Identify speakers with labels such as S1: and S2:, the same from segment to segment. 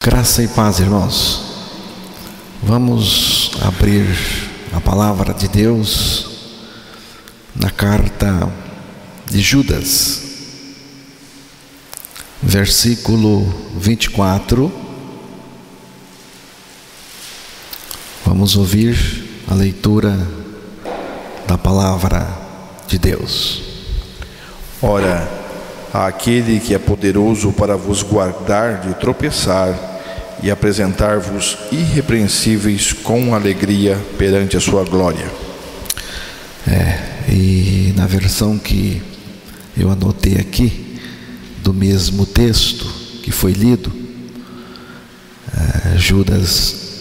S1: Graça e paz, irmãos. Vamos abrir a palavra de Deus na carta de Judas, versículo 24. Vamos ouvir a leitura da palavra de Deus.
S2: Ora, aquele que é poderoso para vos guardar de tropeçar e apresentar-vos irrepreensíveis com alegria perante a sua glória.
S1: E na versão que eu anotei aqui, do mesmo texto que foi lido, Judas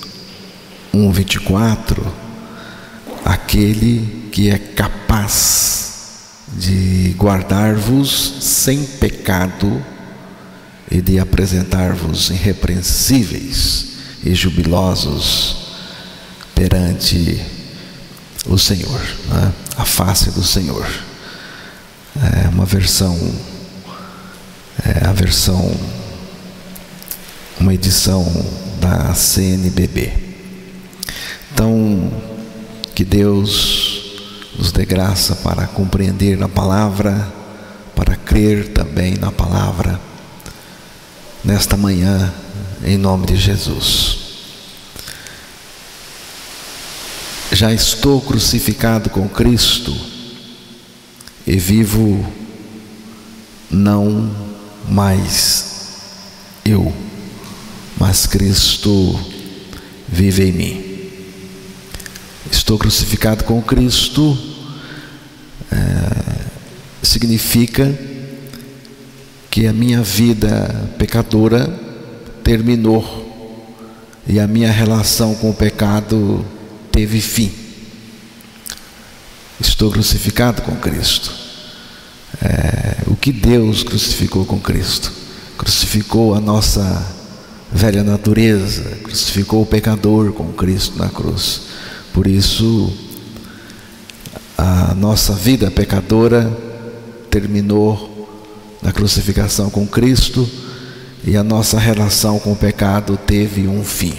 S1: 1:24, aquele que é capaz de guardar-vos sem pecado e de apresentar-vos irrepreensíveis e jubilosos perante o Senhor, né? A face do Senhor. É uma versão, uma edição da CNBB. Então, que Deus nos dê graça para compreender a palavra, para crer também na palavra, nesta manhã, em nome de Jesus. Já estou crucificado com Cristo e vivo não mais eu, mas Cristo vive em mim. Estou crucificado com Cristo significa que a minha vida pecadora terminou e a minha relação com o pecado teve fim. Estou crucificado com Cristo. O que Deus crucificou com Cristo? Crucificou a nossa velha natureza, crucificou o pecador com Cristo na cruz. Por isso, a nossa vida pecadora terminou na crucificação com Cristo e a nossa relação com o pecado teve um fim.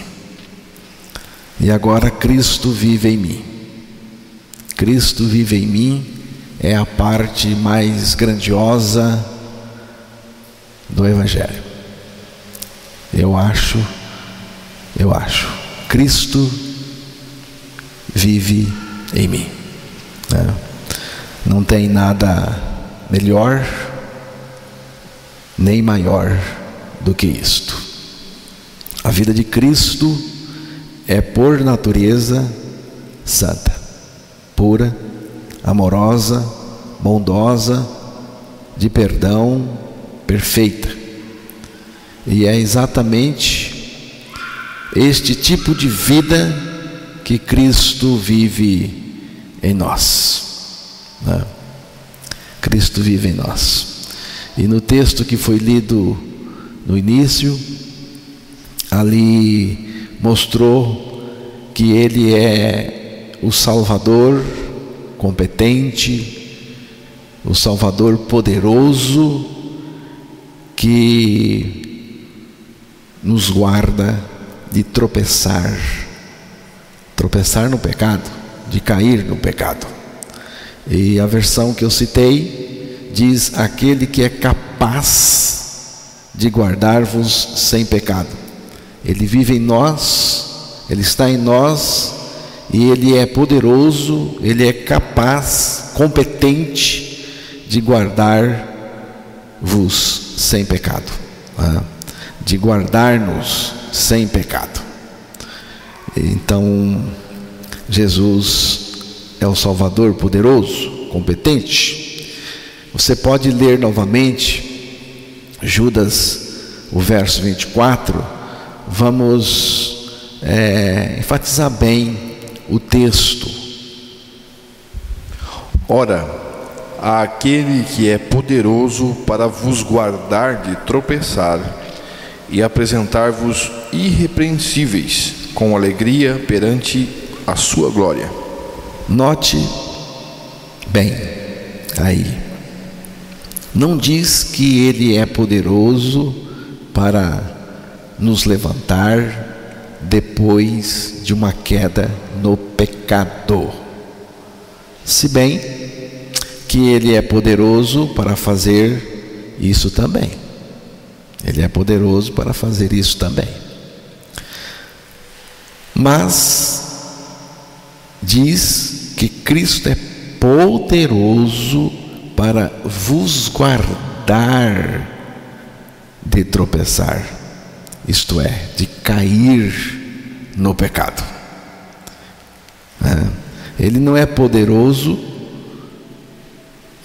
S1: E agora Cristo vive em mim. Cristo vive em mim é a parte mais grandiosa do Evangelho. Eu acho, Cristo vive em mim. Não tem nada melhor nem maior do que isto. A vida de Cristo é por natureza santa, pura, amorosa, bondosa, de perdão, perfeita. E é exatamente este tipo de vida que Cristo vive em nós. Cristo vive em nós. E no texto que foi lido no início, ali mostrou que Ele é o Salvador competente, o Salvador poderoso, que nos guarda de tropeçar no pecado, de cair no pecado. E a versão que eu citei diz: aquele que é capaz de guardar-vos sem pecado. Ele vive em nós, Ele está em nós, e Ele é poderoso, Ele é capaz, competente de guardar-vos sem pecado, de guardar-nos sem pecado. Então, Jesus é o Salvador poderoso, competente. Você pode ler novamente Judas, o verso 24. Vamos enfatizar bem o texto.
S2: Ora, aquele que é poderoso para vos guardar de tropeçar e apresentar-vos irrepreensíveis com alegria perante a sua glória.
S1: Note bem aí. Não diz que Ele é poderoso para nos levantar depois de uma queda no pecado. Se bem que Ele é poderoso para fazer isso também. Ele é poderoso para fazer isso também. Mas diz que Cristo é poderoso para vos guardar de tropeçar, isto é, de cair no pecado. Ele não é poderoso,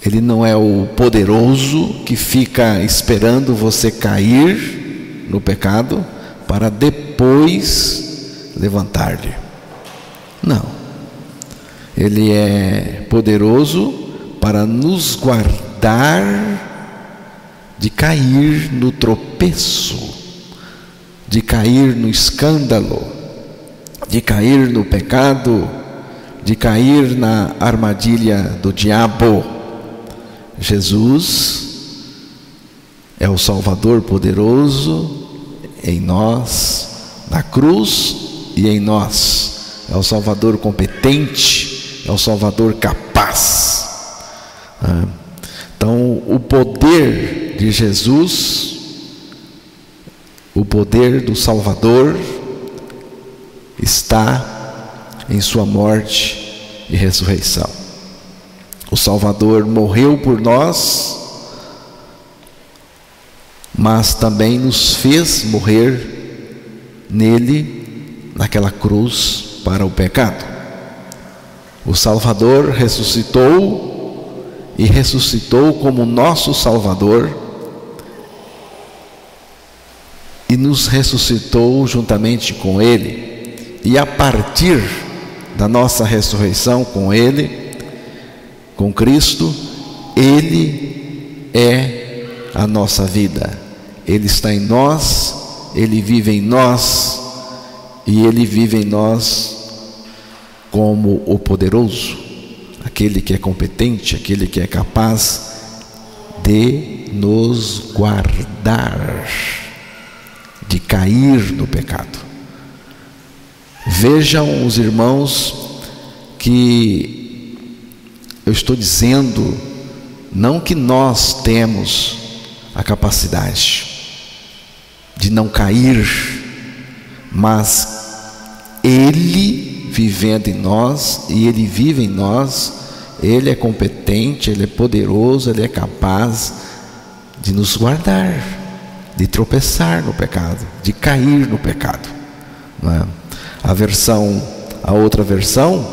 S1: Ele não é o poderoso que fica esperando você cair no pecado para depois levantar-lhe. Não. Ele é poderoso para nos guardar de cair no tropeço, de cair no escândalo, de cair no pecado, de cair na armadilha do diabo. Jesus é o Salvador poderoso em nós, na cruz e em nós. É o Salvador competente, é o Salvador capaz. Então, o poder de Jesus, o poder do Salvador, está em sua morte e ressurreição. O Salvador morreu por nós, mas também nos fez morrer nele, naquela cruz, para o pecado. O Salvador ressuscitou e ressuscitou como nosso Salvador e nos ressuscitou juntamente com Ele. E a partir da nossa ressurreição com Ele, com Cristo, Ele é a nossa vida. Ele está em nós, Ele vive em nós, e Ele vive em nós como o poderoso, aquele que é competente, aquele que é capaz de nos guardar de cair no pecado. Vejam os irmãos que eu estou dizendo, não que nós temos a capacidade de não cair, mas Ele vivendo em nós, e Ele vive em nós, Ele é competente, Ele é poderoso, Ele é capaz de nos guardar, de tropeçar no pecado, de cair no pecado. Não é? A outra versão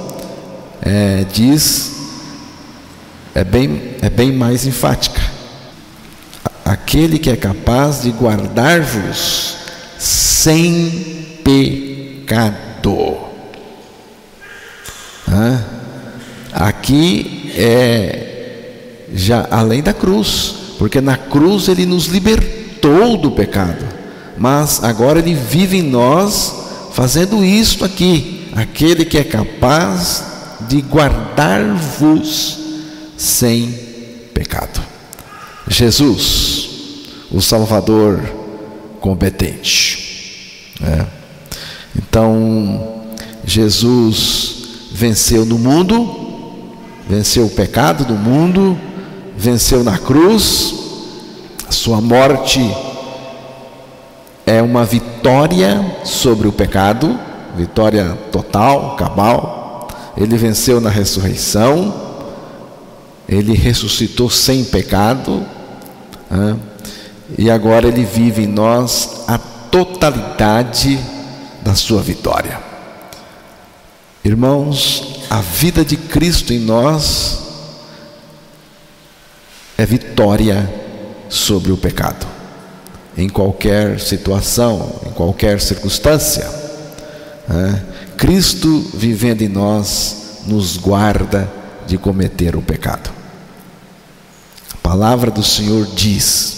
S1: diz, é bem mais enfática: aquele que é capaz de guardar-vos sem pecado. Aqui é já além da cruz, porque na cruz Ele nos libertou do pecado, mas agora Ele vive em nós fazendo isto aqui: aquele que é capaz de guardar-vos sem pecado. Jesus, o Salvador competente. Então, Jesus venceu no mundo, venceu o pecado do mundo, venceu na cruz. A sua morte é uma vitória sobre o pecado, vitória total, cabal. Ele venceu na ressurreição, Ele ressuscitou sem pecado, e agora Ele vive em nós a totalidade da sua vitória. Irmãos, a vida de Cristo em nós é vitória sobre o pecado, em qualquer situação, em qualquer circunstância. Cristo vivendo em nós nos guarda de cometer o pecado. A palavra do Senhor diz: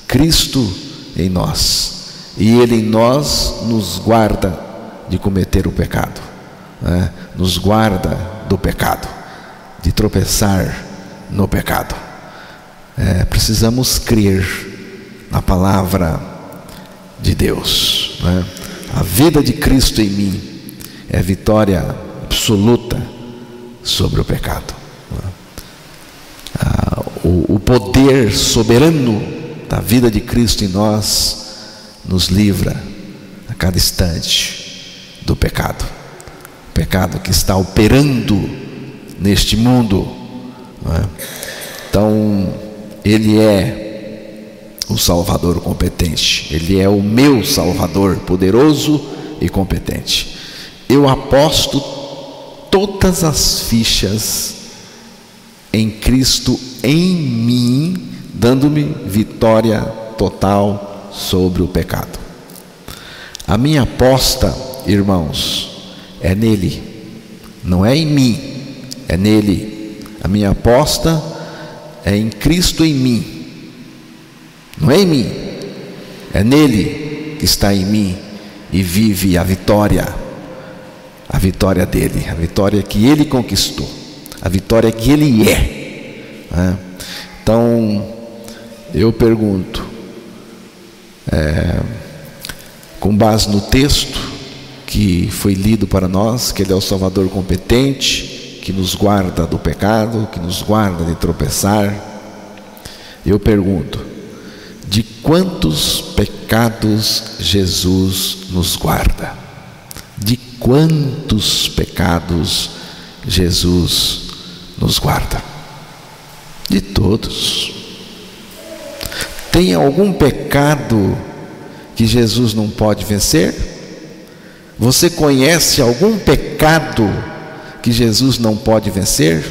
S1: Cristo em nós, e Ele em nós nos guarda de cometer o pecado, nos guarda do pecado, de tropeçar no pecado. Precisamos crer na palavra de Deus. né? A vida de Cristo em mim é vitória absoluta sobre o pecado. O poder soberano da vida de Cristo em nós nos livra a cada instante do pecado. O pecado que está operando neste mundo, né? Então, Ele é o Salvador competente. Ele é o meu Salvador poderoso e competente. Eu aposto todas as fichas em Cristo em mim, dando-me vitória total sobre o pecado. A minha aposta, irmãos, é nele, não é em mim, é nele. A minha aposta é em Cristo em mim, não é em mim, é nele que está em mim e vive a vitória dele, a vitória que ele conquistou, a vitória que ele é, né? Então, eu pergunto, com base no texto que foi lido para nós, que Ele é o Salvador competente, que nos guarda do pecado, que nos guarda de tropeçar, eu pergunto, de quantos pecados Jesus nos guarda? De quantos pecados Jesus nos guarda? De todos. Tem algum pecado que Jesus não pode vencer? Você conhece algum pecado que Jesus não pode vencer?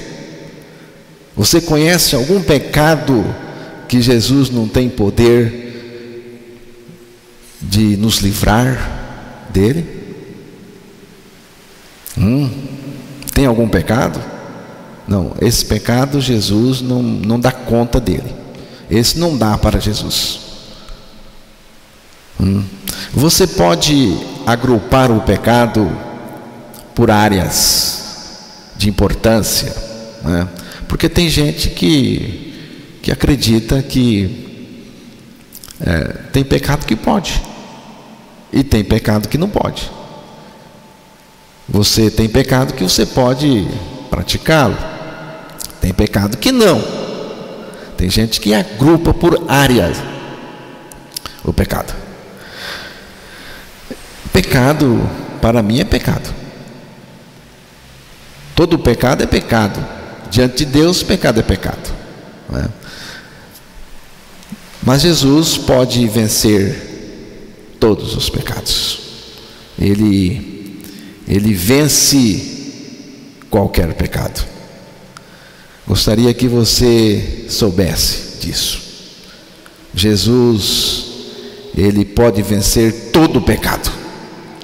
S1: Você conhece algum pecado que Jesus não tem poder de nos livrar dele? Tem algum pecado? Não, esse pecado Jesus não dá conta dele. Esse não dá para Jesus. Você pode agrupar o pecado por áreas de importância, né? Porque tem gente que acredita que tem pecado que pode e tem pecado que não pode. Você tem pecado que você pode praticá-lo, tem pecado que não. Tem gente que agrupa por áreas o pecado. Pecado, para mim, é pecado. Todo pecado é pecado. Diante de Deus, pecado é pecado, né? Mas Jesus pode vencer todos os pecados. Ele vence qualquer pecado. Gostaria que você soubesse disso. Jesus, Ele pode vencer todo o pecado.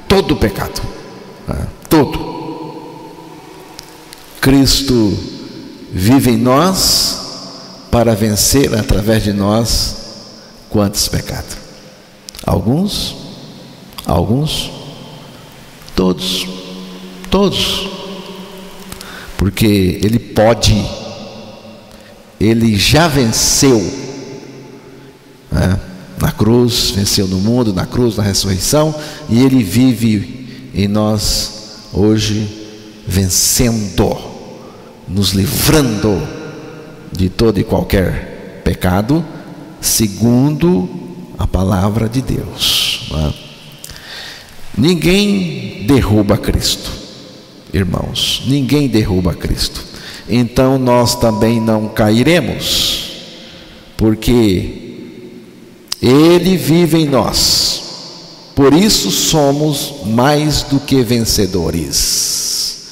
S1: Todo o pecado, né? Todo. Cristo vive em nós para vencer através de nós quantos pecados? Alguns? Todos. Porque Ele pode, Ele já venceu, né? Na cruz, venceu no mundo, na cruz, na ressurreição, e Ele vive em nós hoje, vencendo, nos livrando de todo e qualquer pecado, segundo a palavra de Deus, né? Ninguém derruba Cristo, irmãos, ninguém derruba Cristo. Então nós também não cairemos, porque Ele vive em nós. Por isso somos mais do que vencedores.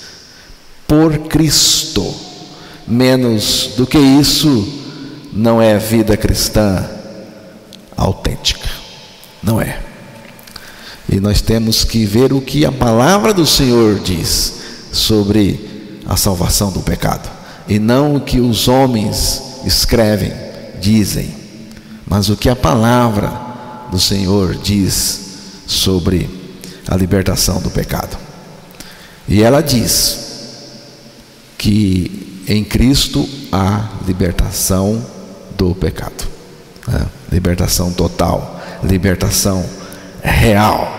S1: Por Cristo. Menos do que isso não é vida cristã autêntica. Não é. E nós temos que ver o que a palavra do Senhor diz sobre a salvação do pecado, e não o que os homens escrevem, dizem, mas o que a palavra do Senhor diz sobre a libertação do pecado. E ela diz que em Cristo há libertação do pecado, né? Libertação total, libertação real.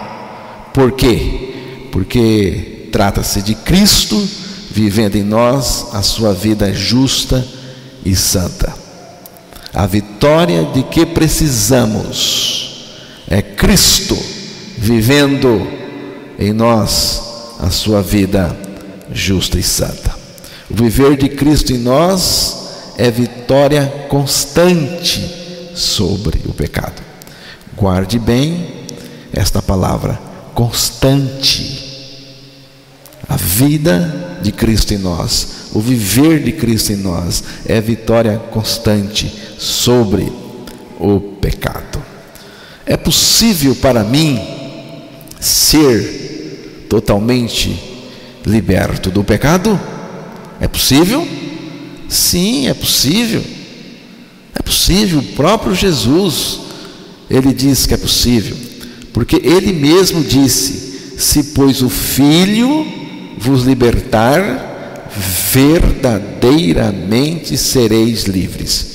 S1: Por quê? Porque trata-se de Cristo vivendo em nós a sua vida justa e santa. A vitória de que precisamos é Cristo vivendo em nós a sua vida justa e santa. O viver de Cristo em nós é vitória constante sobre o pecado. Guarde bem esta palavra, constante. A vida de Cristo em nós, o viver de Cristo em nós é vitória constante sobre o pecado. É possível para mim ser totalmente liberto do pecado? É possível? Sim, é possível. É possível. O próprio Jesus, ele diz que é possível, porque ele mesmo disse: se pois o Filho vos libertar, verdadeiramente sereis livres.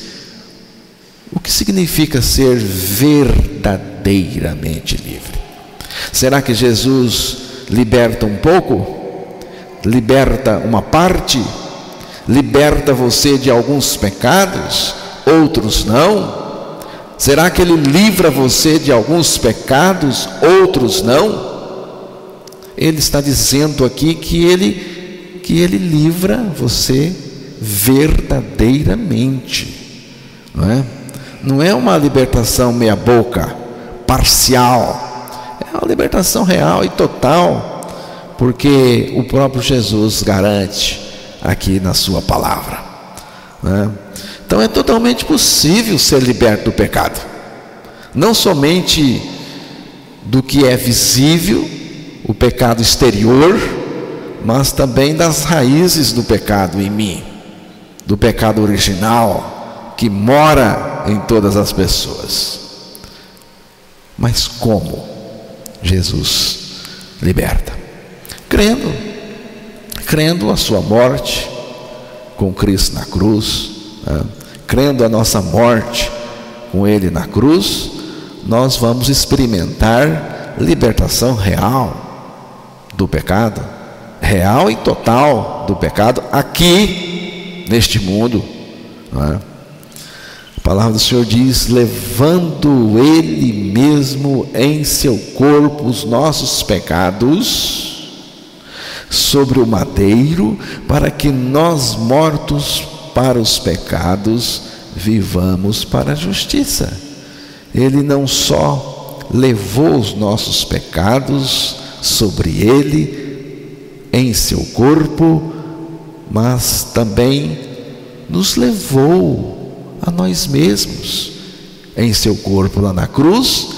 S1: O que significa ser verdadeiramente livre? Será que Jesus liberta um pouco? Liberta uma parte? Liberta você de alguns pecados, outros não? Será que ele livra você de alguns pecados, outros não? Ele está dizendo aqui que ele livra você verdadeiramente, não é? Não é uma libertação meia boca, parcial, é uma libertação real e total, porque o próprio Jesus garante aqui na sua palavra, né? Então é totalmente possível ser liberto do pecado, não somente do que é visível, o pecado exterior, mas também das raízes do pecado em mim, do pecado original que mora em todas as pessoas. Mas como Jesus liberta? Crendo a sua morte com Cristo na cruz, crendo a nossa morte com Ele na cruz, nós vamos experimentar libertação real do pecado, real e total do pecado aqui neste mundo, não é? A palavra do Senhor diz: levando Ele mesmo em seu corpo os nossos pecados sobre o madeiro, para que nós, mortos para os pecados, vivamos para a justiça. Ele não só levou os nossos pecados sobre Ele em seu corpo, mas também nos levou a nós mesmos em seu corpo lá na cruz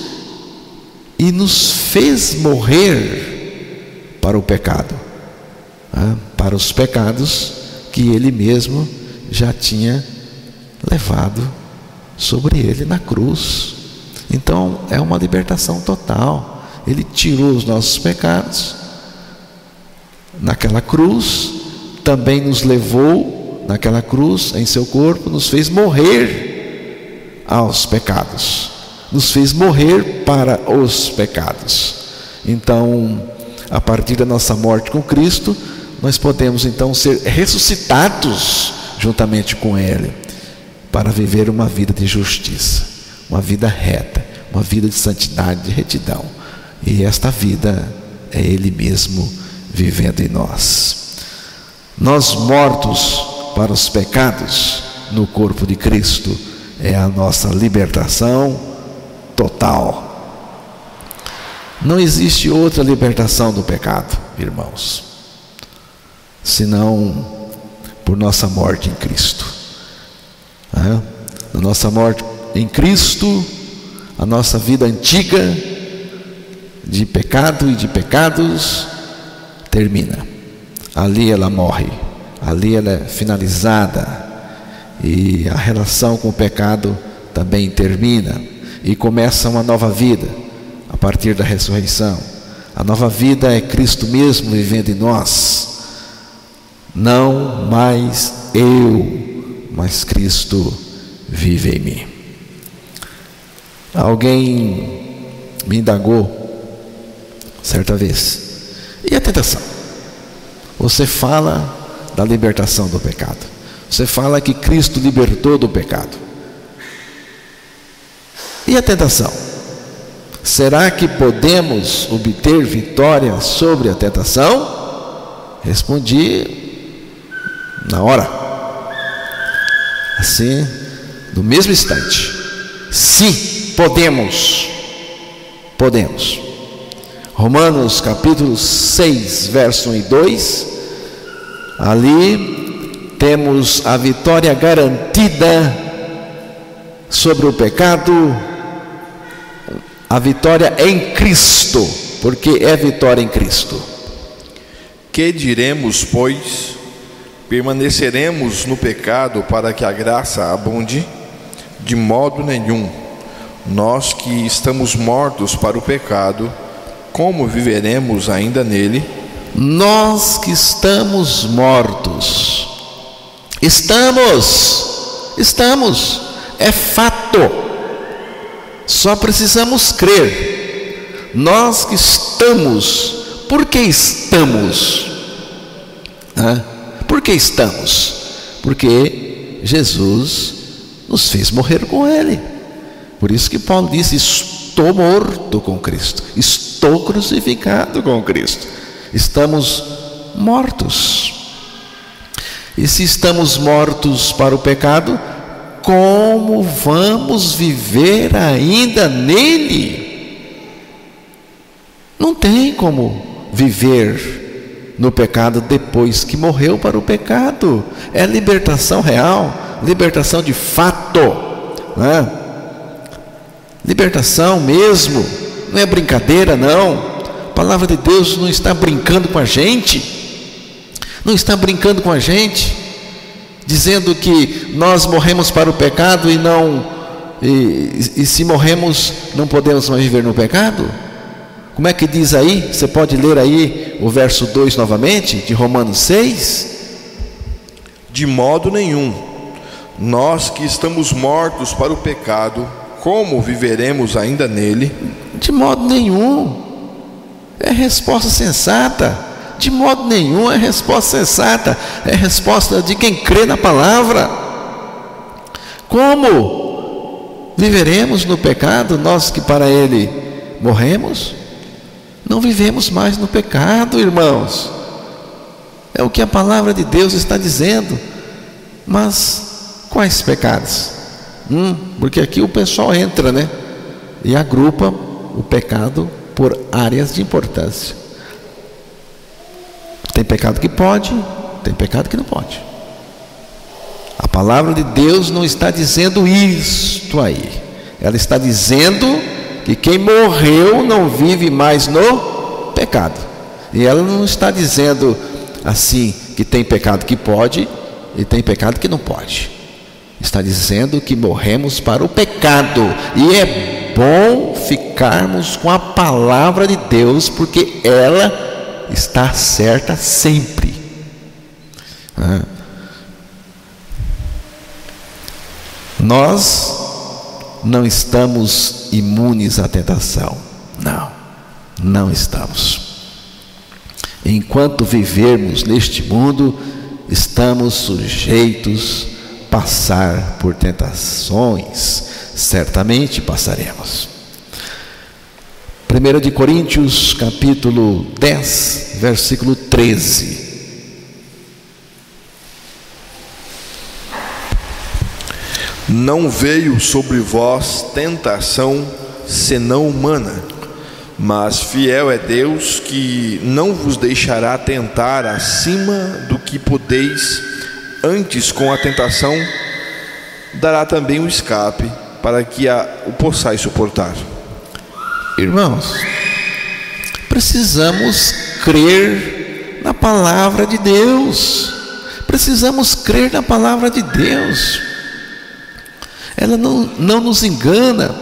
S1: e nos fez morrer para o pecado, para os pecados que Ele mesmo já tinha levado sobre Ele na cruz. Então é uma libertação total. Ele tirou os nossos pecados naquela cruz, também nos levou naquela cruz em seu corpo, nos fez morrer aos pecados, nos fez morrer para os pecados. Então, a partir da nossa morte com Cristo, nós podemos então ser ressuscitados juntamente com Ele, para viver uma vida de justiça, uma vida reta, uma vida de santidade, de retidão. E esta vida é Ele mesmo vivendo em nós. Nós mortos para os pecados no corpo de Cristo é a nossa libertação total. Não existe outra libertação do pecado, irmãos, senão por nossa morte em Cristo. Na nossa morte em Cristo, a nossa vida antiga de pecado e de pecados termina. Ali ela morre, ali ela é finalizada, e a relação com o pecado também termina, e começa uma nova vida a partir da ressurreição. A nova vida é Cristo mesmo vivendo em nós. Não mais eu, mas Cristo vive em mim. Alguém me indagou certa vez. E a tentação? Você fala da libertação do pecado. Você fala que Cristo libertou do pecado. E a tentação? Será que podemos obter vitória sobre a tentação? Respondi na hora, assim, no mesmo instante. Sim, podemos. Podemos. Romanos capítulo 6, verso 1 e 2. Ali temos a vitória garantida sobre o pecado, a vitória em Cristo, porque é vitória em Cristo.
S2: Que diremos, pois? Permaneceremos no pecado para que a graça abunde? De modo nenhum. Nós que estamos mortos para o pecado, como viveremos ainda nele?
S1: Nós que estamos mortos, estamos, é fato, só precisamos crer. Nós que estamos, por que estamos? Por que estamos? Porque Jesus nos fez morrer com Ele. Por isso que Paulo disse: estou morto com Cristo, estou crucificado com Cristo. Estamos mortos. E se estamos mortos para o pecado, como vamos viver ainda nele? Não tem como viver no pecado depois que morreu para o pecado. É libertação real, libertação de fato, né? Libertação mesmo, não é brincadeira não. A palavra de Deus não está brincando com a gente, não está brincando com a gente, dizendo que nós morremos para o pecado e se morremos não podemos mais viver no pecado. Como é que diz aí? Você pode ler aí o verso 2 novamente, de Romanos 6?
S2: De modo nenhum. Nós que estamos mortos para o pecado, como viveremos ainda nele?
S1: De modo nenhum. É resposta sensata. De modo nenhum é resposta sensata. É resposta de quem crê na palavra. Como viveremos no pecado, nós que para ele morremos? Não vivemos mais no pecado, irmãos. É o que a palavra de Deus está dizendo. Mas quais pecados? Porque aqui o pessoal entra, né? E agrupa o pecado por áreas de importância. Tem pecado que pode, tem pecado que não pode. A palavra de Deus não está dizendo isto aí. Ela está dizendo que quem morreu não vive mais no pecado. E ela não está dizendo assim que tem pecado que pode e tem pecado que não pode. Está dizendo que morremos para o pecado. E é bom ficarmos com a palavra de Deus, porque ela está certa sempre. Nós não estamos imunes à tentação. Não estamos. Enquanto vivermos neste mundo, estamos sujeitos a passar por tentações. Certamente passaremos. 1 de Coríntios capítulo 10, versículo 13.
S2: Não veio sobre vós tentação senão humana, mas fiel é Deus, que não vos deixará tentar acima do que podeis, antes com a tentação dará também o escape, para que o possais suportar.
S1: Irmãos, precisamos crer na palavra de Deus. Precisamos crer na palavra de Deus. Ela não nos engana.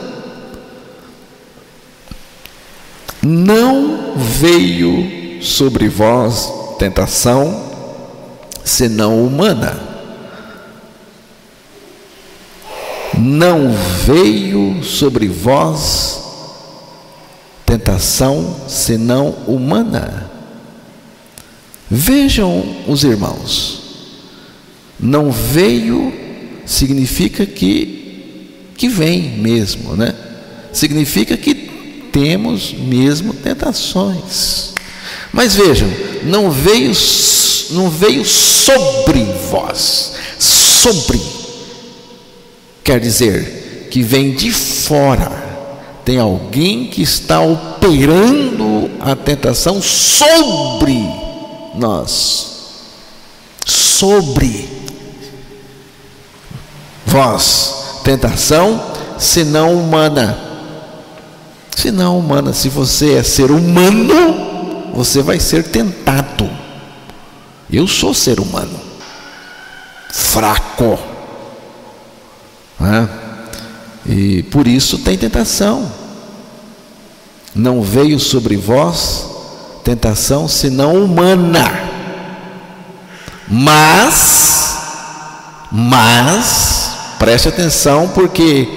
S1: Não veio sobre vós tentação senão humana. Não veio sobre vós tentação senão humana. Vejam os irmãos, não veio significa que vem mesmo, né? Significa que temos mesmo tentações. Mas vejam, não veio sobre vós. Sobre quer dizer que vem de fora. Tem alguém que está operando a tentação sobre nós. Sobre vós. Tentação, senão humana. Senão humana. Se você é ser humano, você vai ser tentado. Eu sou ser humano, fraco, né? E por isso tem tentação. Não veio sobre vós tentação senão humana, mas preste atenção, porque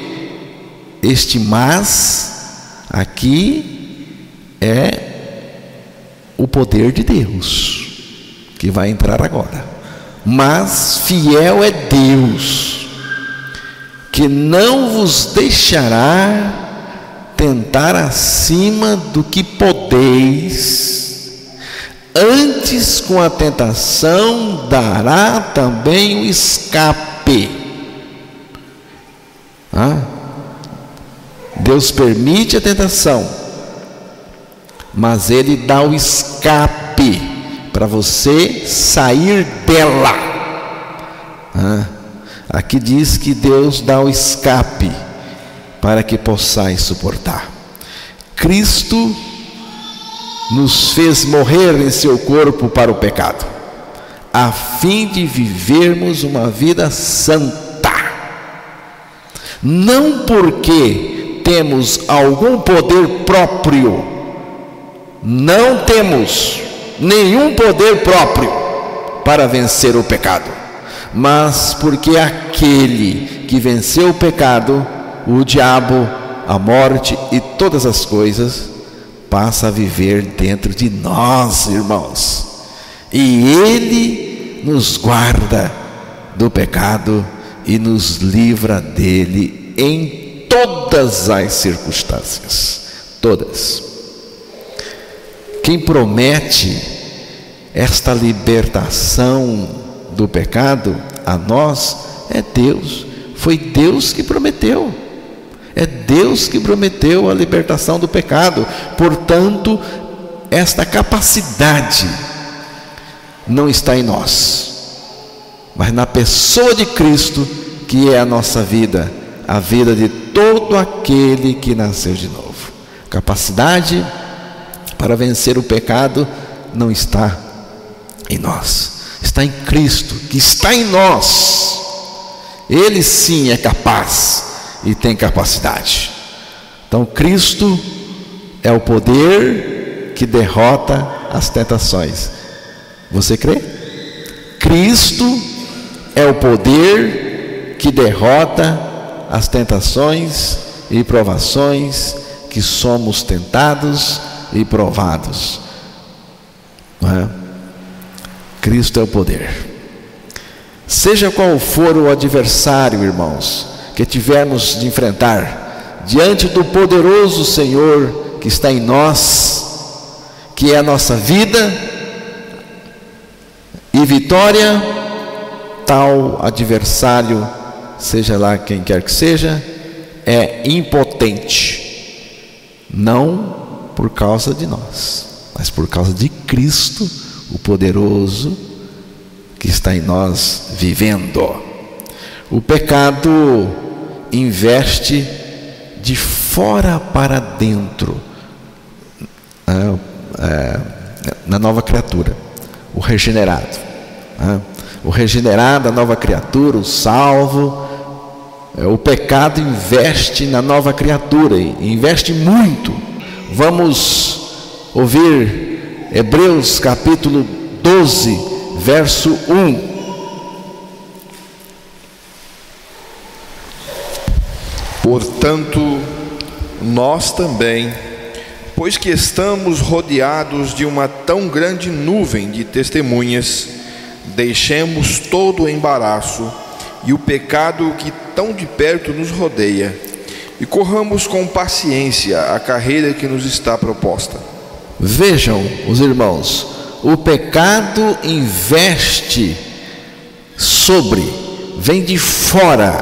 S1: este mas aqui é o poder de Deus que vai entrar agora. Mas fiel é Deus, que não vos deixará tentar acima do que podeis, antes com a tentação dará também o escape. Deus permite a tentação, mas Ele dá o escape para você sair dela. Aqui diz que Deus dá o escape para que possais suportar. Cristo nos fez morrer em seu corpo para o pecado, a fim de vivermos uma vida santa. Não porque temos algum poder próprio, não temos nenhum poder próprio para vencer o pecado, mas porque aquele que venceu o pecado, o diabo, a morte e todas as coisas, passa a viver dentro de nós, irmãos, e Ele nos guarda do pecado e nos livra dele em todas as circunstâncias, todas. Quem promete esta libertação do pecado a nós é Deus. Foi Deus que prometeu. É Deus que prometeu a libertação do pecado. Portanto, esta capacidade não está em nós, mas na pessoa de Cristo, que é a nossa vida, a vida de todo aquele que nasceu de novo. Capacidade para vencer o pecado não está em nós, está em Cristo, que está em nós. Ele sim é capaz e tem capacidade. Então Cristo é o poder que derrota as tentações. Você crê? Cristo é o poder que derrota as tentações e provações que somos tentados e provados, não é? Cristo é o poder. Seja qual for o adversário, irmãos, que tivermos de enfrentar, diante do poderoso Senhor que está em nós, que é a nossa vida e vitória, tal adversário, seja lá quem quer que seja, é impotente, não por causa de nós, mas por causa de Cristo, o poderoso que está em nós vivendo. O pecado investe de fora para dentro, na nova criatura, o regenerado, o regenerado, a nova criatura, o salvo. O pecado investe na nova criatura, investe muito. Vamos ouvir Hebreus capítulo 12, verso 1.
S2: Portanto, nós também, Pois que estamos rodeados de uma tão grande nuvem de testemunhas, deixemos todo o embaraço e o pecado que tão de perto nos rodeia, e corramos com paciência a carreira que nos está proposta.
S1: Vejam, os irmãos, o pecado investe vem de fora,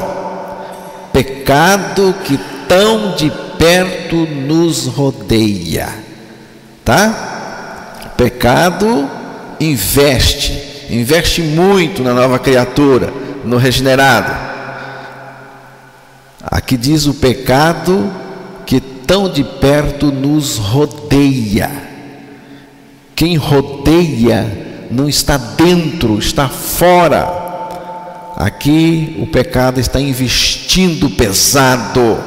S1: pecado que tão de perto nos rodeia, tá? Pecado investe muito na nova criatura, no regenerado. Aqui diz o pecado que tão de perto nos rodeia. Quem rodeia não está dentro, está fora. Aqui o pecado está investindo pesado,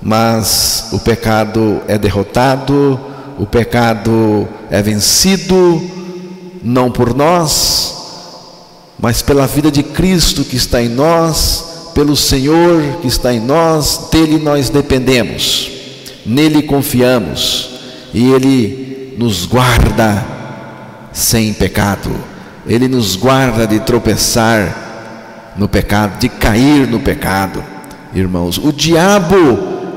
S1: mas o pecado é derrotado, o pecado é vencido, não por nós, mas pela vida de Cristo que está em nós, pelo Senhor que está em nós. Dele nós dependemos, nele confiamos, e Ele nos guarda sem pecado. Ele nos guarda de tropeçar no pecado, de cair no pecado. Irmãos, o diabo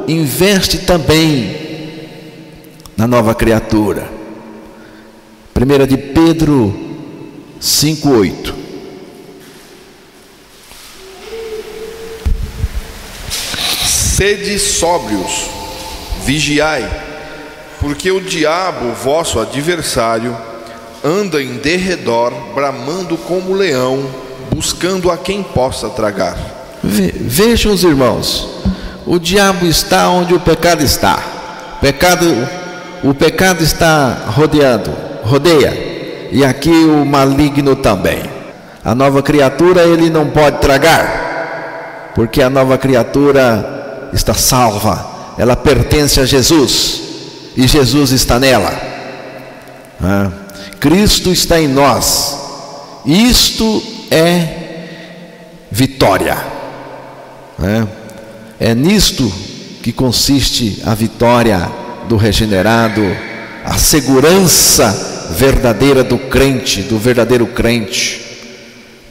S1: investe também na nova criatura. 1 de Pedro 5:8.
S2: Sede sóbrios, vigiai, porque o diabo, vosso adversário, anda em derredor, bramando como leão, buscando a quem possa tragar.
S1: Vejam os irmãos, o diabo está onde o pecado está. O pecado está rodeia, e aqui o maligno também. A nova criatura ele não pode tragar, porque a nova criatura está salva, ela pertence a Jesus, e Jesus está nela. Cristo está em nós. Isto é vitória. É nisto que consiste a vitória do regenerado, a segurança verdadeira do crente, do verdadeiro crente.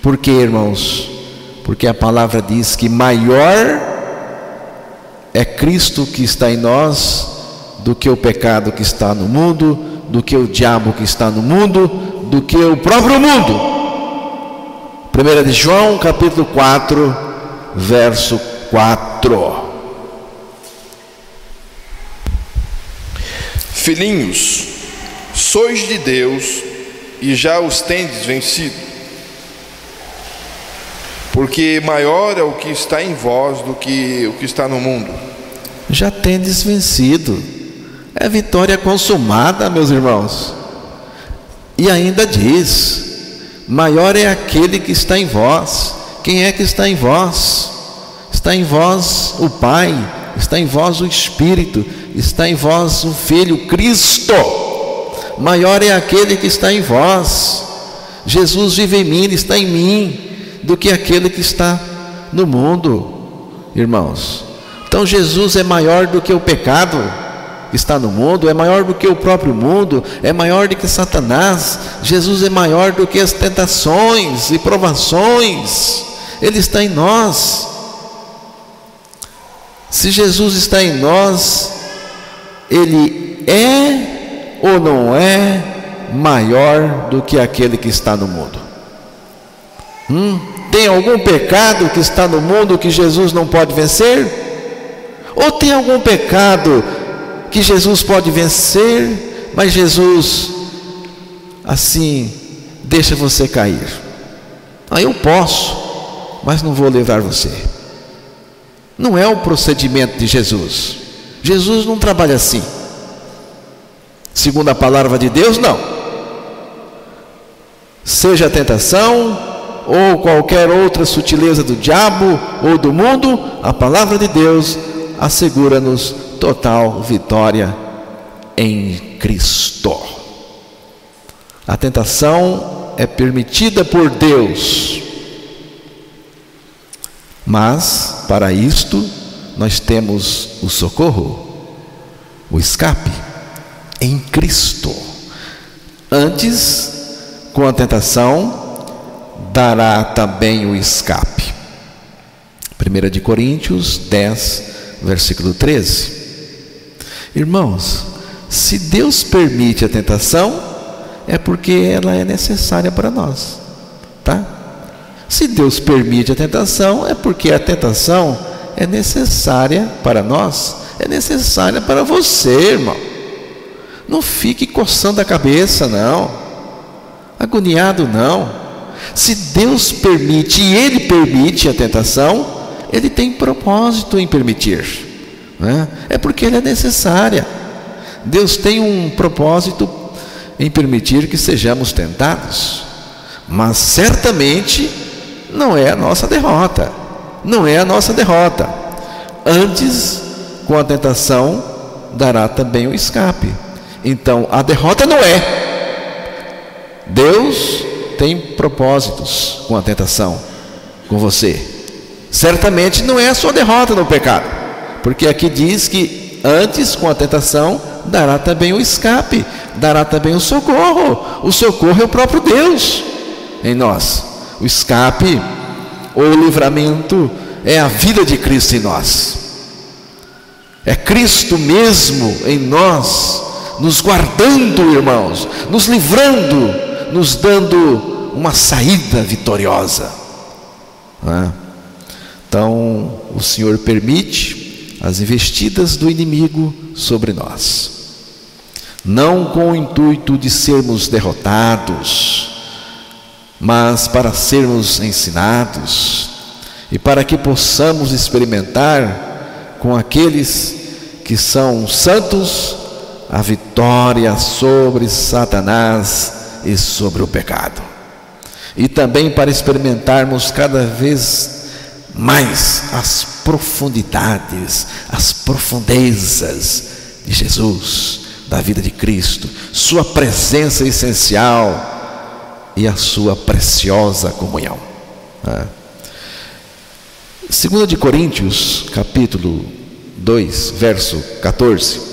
S1: Por quê, irmãos? Porque a palavra diz que maior é Cristo que está em nós do que o pecado que está no mundo, do que o diabo que está no mundo, do que o próprio mundo. 1 de João capítulo 4, verso 4.
S2: Filhinhos, sois de Deus e já os tendes vencido, porque maior é o que está em vós do que o que está no mundo.
S1: Já tendes vencido, é vitória consumada, meus irmãos. E ainda diz: maior é aquele que está em vós. Quem é que está em vós? Está em vós o Pai, está em vós o Espírito, está em vós o Filho, Cristo. Maior é aquele que está em vós. Jesus vive em mim, Ele está em mim, do que aquele que está no mundo, irmãos. Então Jesus é maior do que o pecado que está no mundo, é maior do que o próprio mundo, é maior do que Satanás. Jesus é maior do que as tentações e provações. Ele está em nós. Se Jesus está em nós, Ele é ou não é maior do que aquele que está no mundo? Tem algum pecado que está no mundo que Jesus não pode vencer? Ou tem algum pecado que Jesus pode vencer, mas Jesus assim deixa você cair? Eu posso, mas não vou levar você. Não é o procedimento de Jesus. Jesus não trabalha assim. Segundo a palavra de Deus, não. Seja a tentação ou qualquer outra sutileza do diabo ou do mundo, a palavra de Deus assegura-nos total vitória em Cristo. A tentação é permitida por Deus, mas para isto nós temos o socorro. o escape em Cristo. Antes, com a tentação, dará também o escape. 1 de Coríntios 10, versículo 13. Irmãos, se Deus permite a tentação, é porque ela é necessária para nós, tá? Se Deus permite a tentação, é porque a tentação é necessária para nós, é necessária para você, irmão. Não fique coçando a cabeça, não, agoniado, não. Se Deus permite, e Ele permite a tentação, Ele tem propósito em permitir, né? É porque ela é necessária. Deus tem um propósito em permitir que sejamos tentados, mas certamente não é a nossa derrota, não é a nossa derrota. Antes, com a tentação, dará também o escape. Então, a derrota não é. Deus tem propósitos com a tentação, com você. Certamente não é a sua derrota no pecado, porque aqui diz que antes, com a tentação, dará também o escape, dará também o socorro. O socorro é o próprio Deus em nós. O escape ou o livramento é a vida de Cristo em nós. É Cristo mesmo em nós, nos guardando, irmãos, nos livrando, nos dando uma saída vitoriosa, né? Então, o Senhor permite as investidas do inimigo sobre nós, não com o intuito de sermos derrotados, mas para sermos ensinados e para que possamos experimentar com aqueles que são santos a vitória sobre Satanás e sobre o pecado, e também para experimentarmos cada vez mais as profundidades, as profundezas de Jesus, da vida de Cristo, sua presença essencial e a sua preciosa comunhão. 2 de Coríntios, capítulo 2, verso 14.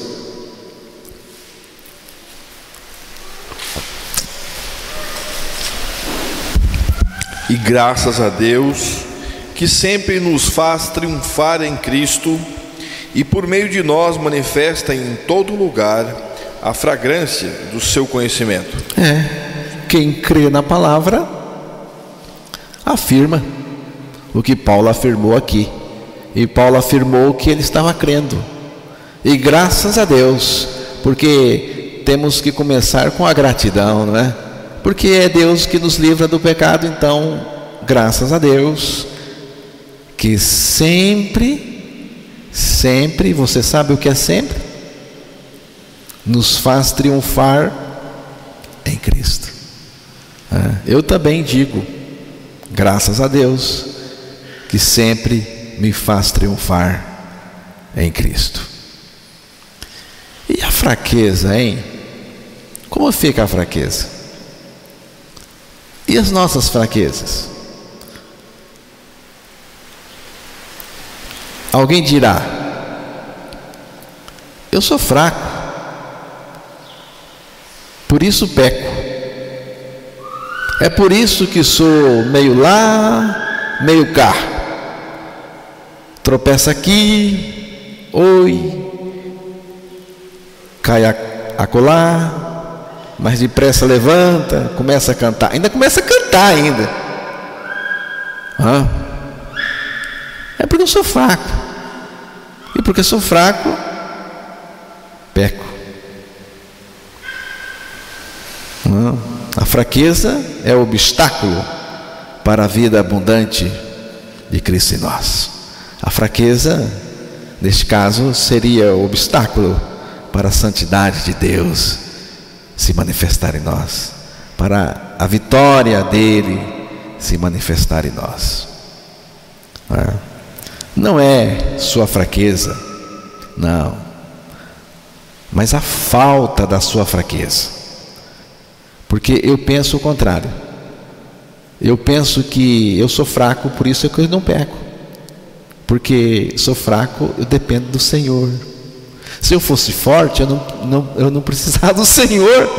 S2: E graças a Deus, que sempre nos faz triunfar em Cristo, e por meio de nós manifesta em todo lugar a fragrância do seu conhecimento.
S1: Quem crê na palavra afirma o que Paulo afirmou aqui. E Paulo afirmou que ele estava crendo. E graças a Deus, porque temos que começar com a gratidão, não é? Porque é Deus que nos livra do pecado. Então, graças a Deus, que sempre, você sabe o que é sempre? Nos faz triunfar em Cristo. Eu também digo, graças a Deus, que sempre me faz triunfar em Cristo. E a fraqueza, hein? Como fica a fraqueza? E as nossas fraquezas? Alguém dirá: eu sou fraco, por isso peco. É por isso que sou meio lá, meio cá. Tropeça aqui, cai acolá, mas depressa levanta, começa a cantar. Ainda começa a cantar ainda. É porque eu sou fraco. E porque sou fraco, peco. A fraqueza é o obstáculo para a vida abundante de Cristo em nós. A fraqueza, neste caso, seria o obstáculo para a santidade de Deus se manifestar em nós, para a vitória dele se manifestar em nós. Não é sua fraqueza, não, mas a falta da sua fraqueza. Porque eu penso o contrário. Eu penso que eu sou fraco, por isso é que eu não peco. Porque sou fraco, eu dependo do Senhor. Se eu fosse forte, eu não precisava do Senhor.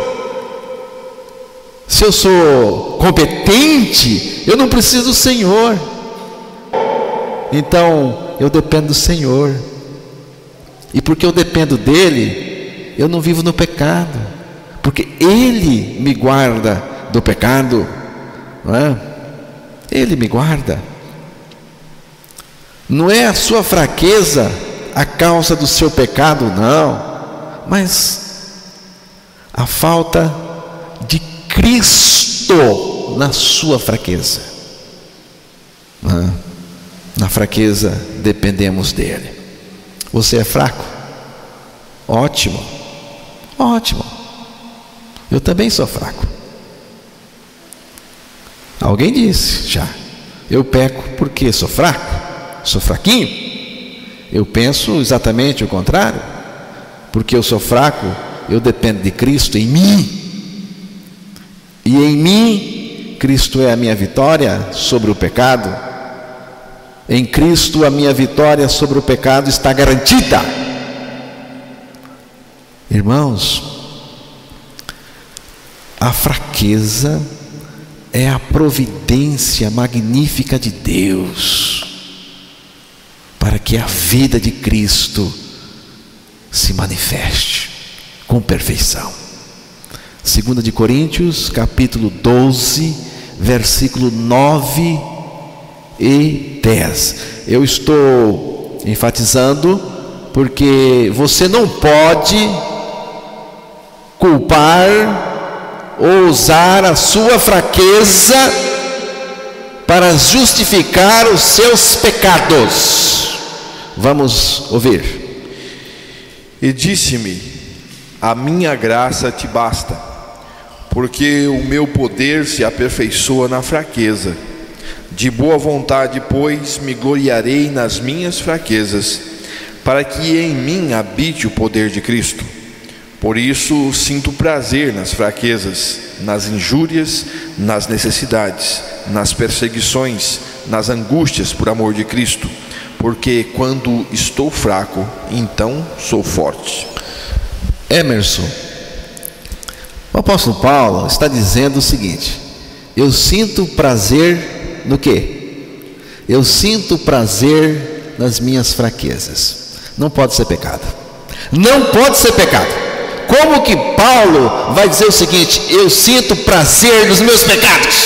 S1: Se eu sou competente, eu não preciso do Senhor. Então, eu dependo do Senhor. E porque eu dependo dEle, eu não vivo no pecado. Porque Ele me guarda do pecado, não é? Ele me guarda. Não é a sua fraqueza a causa do seu pecado, não, mas a falta de Cristo na sua fraqueza. Na fraqueza dependemos dele. Você é fraco? Ótimo, ótimo. Eu também sou fraco. Alguém disse já: eu peco porque sou fraco, sou fraquinho. Eu penso exatamente o contrário. Porque eu sou fraco, eu dependo de Cristo em mim. E em mim, Cristo é a minha vitória sobre o pecado. Em Cristo, a minha vitória sobre o pecado está garantida. Irmãos, a fraqueza é a providência magnífica de Deus para que a vida de Cristo se manifeste com perfeição. 2 de Coríntios, capítulo 12, versículo 9 e 10. Eu estou enfatizando porque você não pode culpar ou usar a sua fraqueza para justificar os seus pecados. Vamos ouvir.
S2: E disse-me: a minha graça te basta, porque o meu poder se aperfeiçoa na fraqueza. De boa vontade, pois, me gloriarei nas minhas fraquezas, para que em mim habite o poder de Cristo. Por isso sinto prazer nas fraquezas, nas injúrias, nas necessidades, nas perseguições, nas angústias por amor de Cristo. Porque quando estou fraco, então sou forte.
S1: Emerson, o apóstolo Paulo está dizendo o seguinte: eu sinto prazer no quê? Eu sinto prazer nas minhas fraquezas. Não pode ser pecado. Não pode ser pecado. Como que Paulo vai dizer o seguinte: eu sinto prazer nos meus pecados?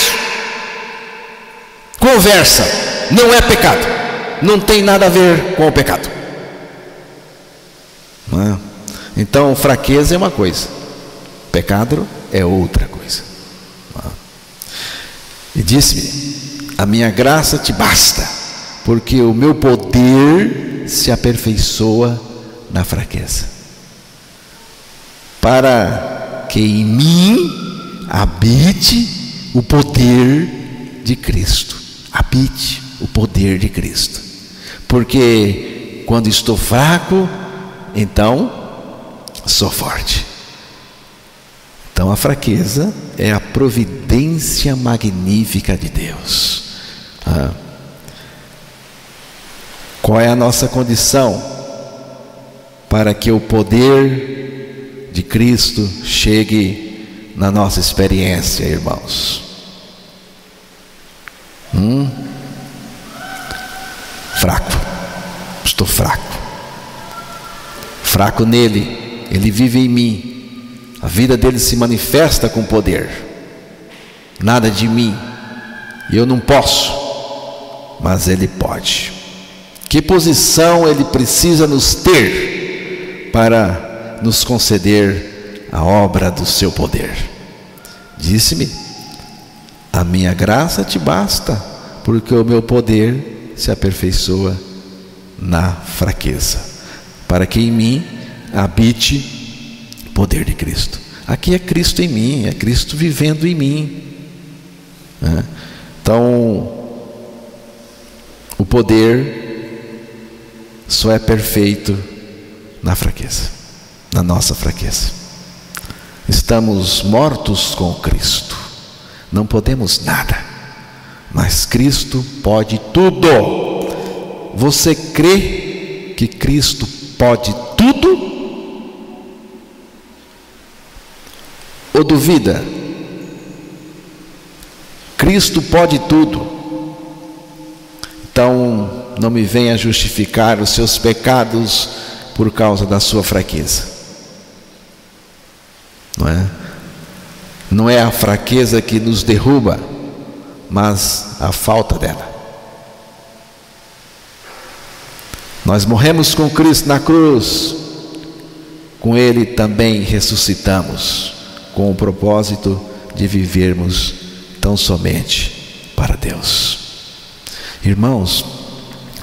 S1: Conversa, não é pecado. Não tem nada a ver com o pecado. Não é? Então, fraqueza é uma coisa, pecado é outra coisa. Não é? E disse-me: a minha graça te basta, porque o meu poder se aperfeiçoa na fraqueza. Para que em mim habite o poder de Cristo. Habite o poder de Cristo. Porque quando estou fraco, então sou forte. Então a fraqueza é a providência magnífica de Deus. Qual é a nossa condição para que o poder de Cristo chegue na nossa experiência, irmãos? Fraco. Estou fraco. Fraco nele. Ele vive em mim. A vida dele se manifesta com poder. Nada de mim. Eu não posso, mas ele pode. Que posição ele precisa nos ter para nos conceder a obra do seu poder? Disse-me: a minha graça te basta, porque o meu poder se aperfeiçoa na fraqueza, para que em mim habite o poder de Cristo. Aqui é Cristo em mim, é Cristo vivendo em mim. Então, o poder só é perfeito na fraqueza, na nossa fraqueza. Estamos mortos com Cristo, não podemos nada, mas Cristo pode tudo. Você crê que Cristo pode tudo? ou duvida? Cristo pode tudo. Então, não me venha justificar os seus pecados por causa da sua fraqueza. Não é? Não é a fraqueza que nos derruba, mas a falta dela. Nós morremos com Cristo na cruz, com Ele também ressuscitamos, com o propósito de vivermos tão somente para Deus. Irmãos,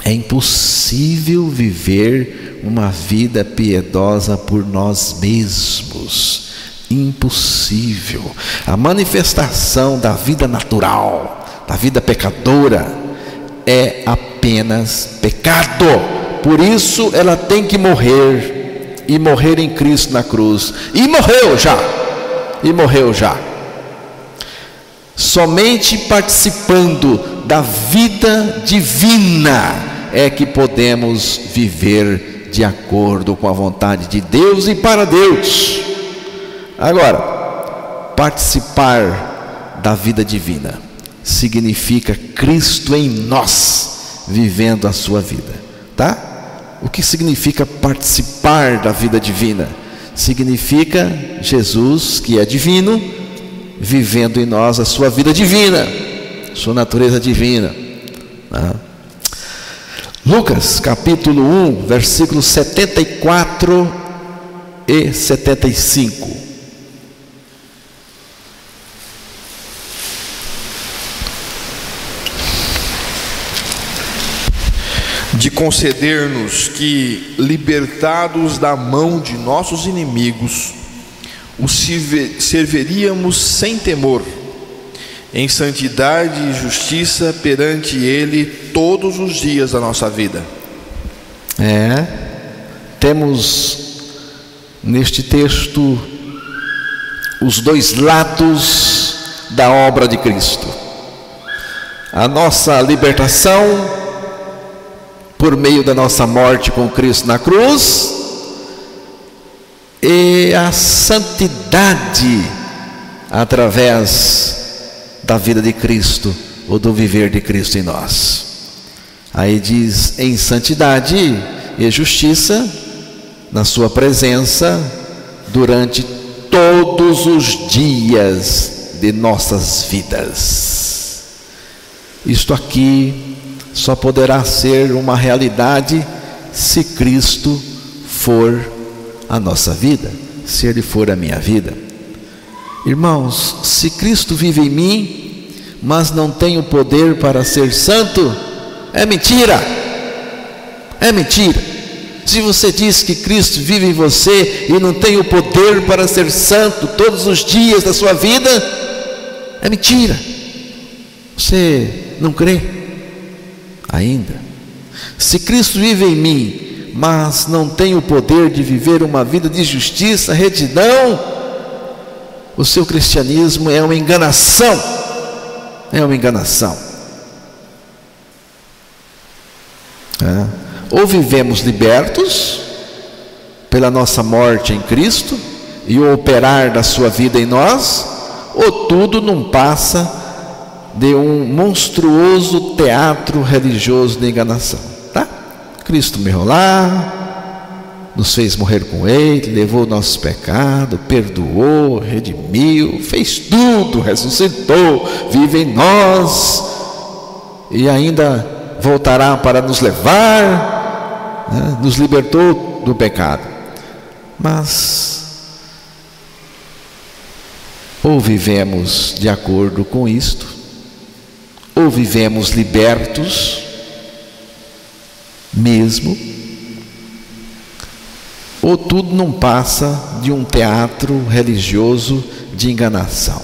S1: é impossível viver uma vida piedosa por nós mesmos. Impossível. A manifestação da vida natural, da vida pecadora, é apenas pecado. Por isso ela tem que morrer, e morrer em Cristo na cruz. E morreu já. Somente participando da vida divina é que podemos viver de acordo com a vontade de Deus e para Deus. Agora, participar da vida divina significa Cristo em nós, vivendo a sua vida, tá? O que significa participar da vida divina? Significa Jesus, que é divino, vivendo em nós a sua vida divina, sua natureza divina. Lucas capítulo 1, versículos 74 e 75.
S2: De conceder-nos que, libertados da mão de nossos inimigos, os serviríamos sem temor, em santidade e justiça perante Ele todos os dias da nossa vida.
S1: Temos neste texto os dois lados da obra de Cristo: a nossa libertação por meio da nossa morte com Cristo na cruz, e a santidade através da vida de Cristo, ou do viver de Cristo em nós. Aí diz: em santidade e justiça, na sua presença, durante todos os dias de nossas vidas. Isto aqui só poderá ser uma realidade se Cristo for a nossa vida, se Ele for a minha vida. Irmãos, se Cristo vive em mim, mas não tenho poder para ser santo, é mentira. É mentira. Se você diz que Cristo vive em você e não tem o poder para ser santo todos os dias da sua vida, é mentira. Você não crê ainda. Se Cristo vive em mim, mas não tem o poder de viver uma vida de justiça, retidão, o seu cristianismo é uma enganação. É uma enganação. Ou vivemos libertos pela nossa morte em Cristo e o operar da sua vida em nós, ou tudo não passa de um monstruoso teatro religioso de enganação, tá? Cristo morreu lá, nos fez morrer com Ele, levou o nosso pecado, perdoou, redimiu, fez tudo, ressuscitou, vive em nós e ainda voltará para nos levar, né? Nos libertou do pecado. Mas ou vivemos de acordo com isto, ou vivemos libertos mesmo, ou tudo não passa de um teatro religioso de enganação.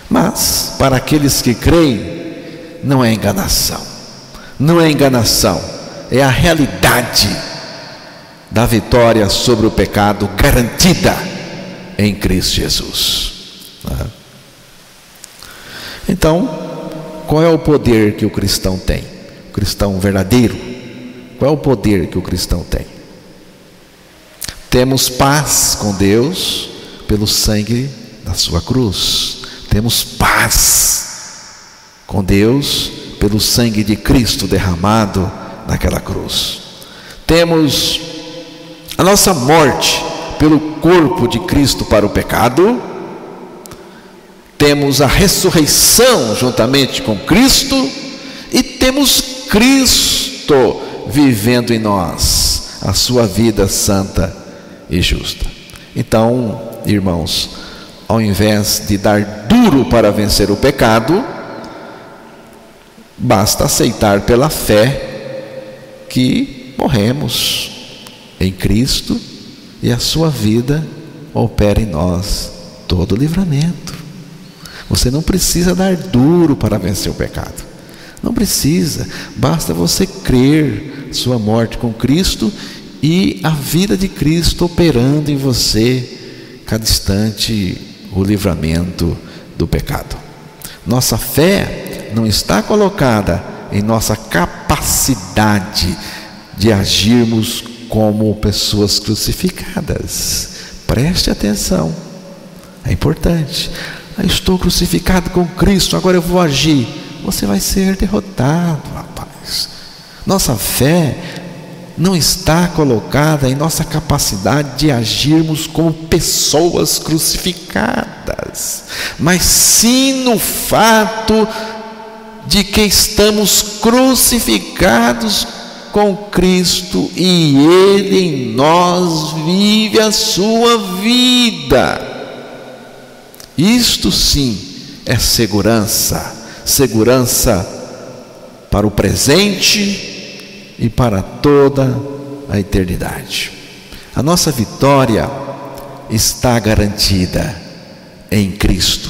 S1: Mas para aqueles que creem, não é enganação. Não é enganação, é a realidade da vitória sobre o pecado garantida em Cristo Jesus. Então, qual é o poder que o cristão tem? O cristão verdadeiro, qual é o poder que o cristão tem? Temos paz com Deus pelo sangue da sua cruz. Temos paz com Deus pelo sangue de Cristo derramado naquela cruz. Temos a nossa morte pelo corpo de Cristo para o pecado. Temos a ressurreição juntamente com Cristo. E temos Cristo vivendo em nós a sua vida santa e justa. Então, irmãos, ao invés de dar duro para vencer o pecado, basta aceitar pela fé que morremos em Cristo e a sua vida opera em nós todo o livramento. Você não precisa dar duro para vencer o pecado. Não precisa, basta você crer sua morte com Cristo e a vida de Cristo operando em você, cada instante, o livramento do pecado. Nossa fé não está colocada em nossa capacidade de agirmos como pessoas crucificadas. Preste atenção, é importante. Estou crucificado com Cristo, agora eu vou agir. Você vai ser derrotado, rapaz. Nossa fé não está colocada em nossa capacidade de agirmos como pessoas crucificadas, mas sim no fato de que estamos crucificados com Cristo e Ele em nós vive a sua vida. Isto sim é segurança para o presente e para toda a eternidade. A nossa vitória está garantida em Cristo.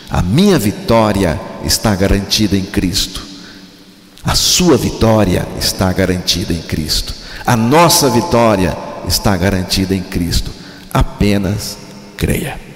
S1: A minha vitória está garantida em Cristo. A sua vitória está garantida em Cristo. A nossa vitória está garantida em Cristo. Apenas creia.